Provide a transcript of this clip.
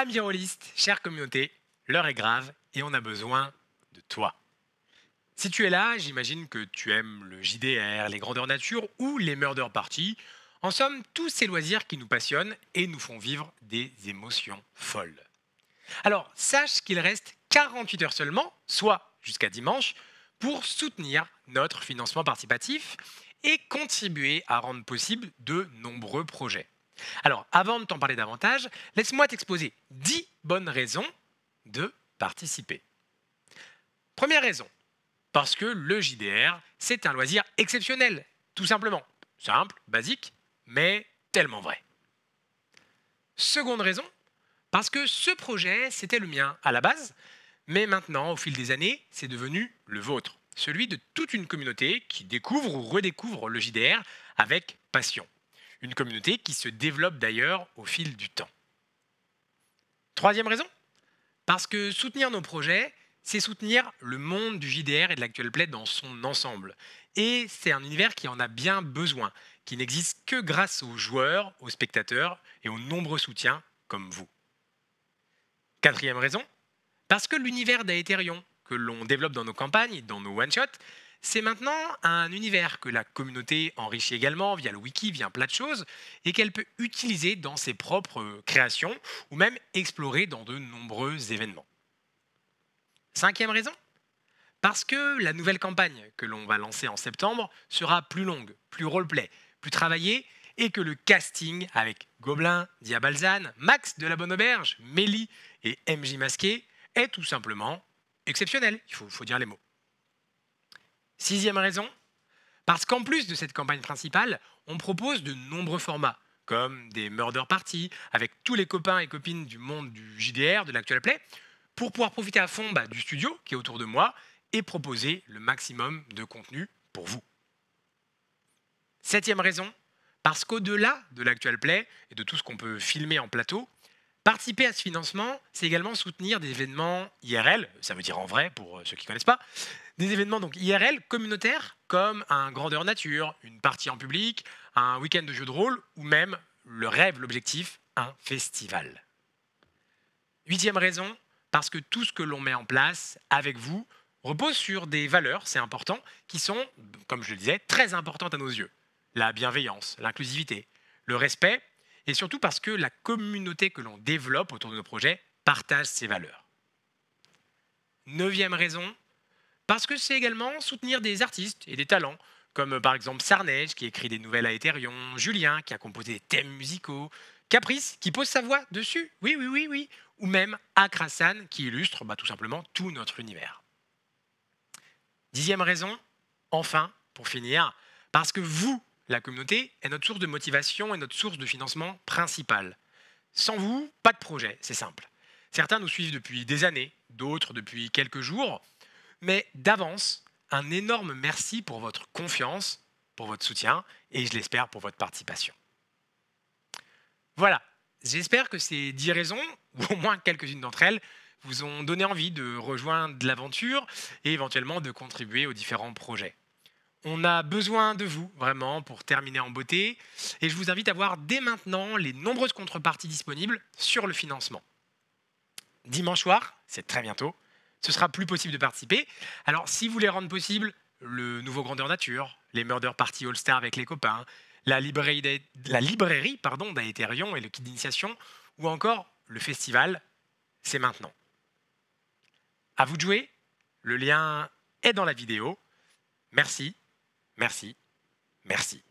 Amis rôlistes, chère communauté, l'heure est grave et on a besoin de toi. Si tu es là, j'imagine que tu aimes le JDR, les grandeurs nature ou les murder parties. En somme, tous ces loisirs qui nous passionnent et nous font vivre des émotions folles. Alors, sache qu'il reste 48 heures seulement, soit jusqu'à dimanche, pour soutenir notre financement participatif et contribuer à rendre possible de nombreux projets. Alors, avant de t'en parler davantage, laisse-moi t'exposer 10 bonnes raisons de participer. Première raison, parce que le JDR, c'est un loisir exceptionnel, tout simplement. Simple, basique, mais tellement vrai. Seconde raison, parce que ce projet, c'était le mien à la base, mais maintenant, au fil des années, c'est devenu le vôtre, celui de toute une communauté qui découvre ou redécouvre le JDR avec passion. Une communauté qui se développe d'ailleurs au fil du temps. Troisième raison, parce que soutenir nos projets, c'est soutenir le monde du JDR et de l'actuel play dans son ensemble. Et c'est un univers qui en a bien besoin, qui n'existe que grâce aux joueurs, aux spectateurs et aux nombreux soutiens comme vous. Quatrième raison, parce que l'univers d'Aetherion, que l'on développe dans nos campagnes, dans nos one-shots, c'est maintenant un univers que la communauté enrichit également via le wiki, via plein de choses, et qu'elle peut utiliser dans ses propres créations, ou même explorer dans de nombreux événements. Cinquième raison, parce que la nouvelle campagne que l'on va lancer en septembre sera plus longue, plus roleplay, plus travaillée, et que le casting avec Gobelin, Diabalzan, Max de la Bonne Auberge, Mélie et MJ Masqué est tout simplement exceptionnel, il faut dire les mots. Sixième raison, parce qu'en plus de cette campagne principale, on propose de nombreux formats, comme des murder parties, avec tous les copains et copines du monde du JDR, de l'actuel play, pour pouvoir profiter à fond du studio qui est autour de moi et proposer le maximum de contenu pour vous. Septième raison, parce qu'au-delà de l'actuel play et de tout ce qu'on peut filmer en plateau, participer à ce financement, c'est également soutenir des événements IRL, ça veut dire en vrai pour ceux qui ne connaissent pas, des événements donc IRL communautaires comme un grandeur nature, une partie en public, un week-end de jeu de rôle ou même le rêve, l'objectif, un festival. Huitième raison, parce que tout ce que l'on met en place avec vous repose sur des valeurs, c'est important, qui sont, comme je le disais, très importantes à nos yeux. La bienveillance, l'inclusivité, le respect, et surtout parce que la communauté que l'on développe autour de nos projets partage ces valeurs. Neuvième raison, parce que c'est également soutenir des artistes et des talents, comme par exemple Sarnej qui écrit des nouvelles à Etherion, Julien qui a composé des thèmes musicaux, Caprice qui pose sa voix dessus, oui, ou même Akrasan qui illustre tout simplement tout notre univers. Dixième raison, enfin, pour finir, parce que vous, la communauté, est notre source de motivation et notre source de financement principale. Sans vous, pas de projet, c'est simple. Certains nous suivent depuis des années, d'autres depuis quelques jours, mais d'avance, un énorme merci pour votre confiance, pour votre soutien et je l'espère pour votre participation. Voilà, j'espère que ces 10 raisons, ou au moins quelques-unes d'entre elles, vous ont donné envie de rejoindre l'aventure et éventuellement de contribuer aux différents projets. On a besoin de vous, vraiment, pour terminer en beauté, et je vous invite à voir dès maintenant les nombreuses contreparties disponibles sur le financement. Dimanche soir, c'est très bientôt, ce sera plus possible de participer. Alors, si vous voulez rendre possible le nouveau Grandeur Nature, les Murder Party All-Star avec les copains, la librairie d'Aetherion et le kit d'initiation, ou encore le festival, c'est maintenant. À vous de jouer, le lien est dans la vidéo. Merci, merci, merci.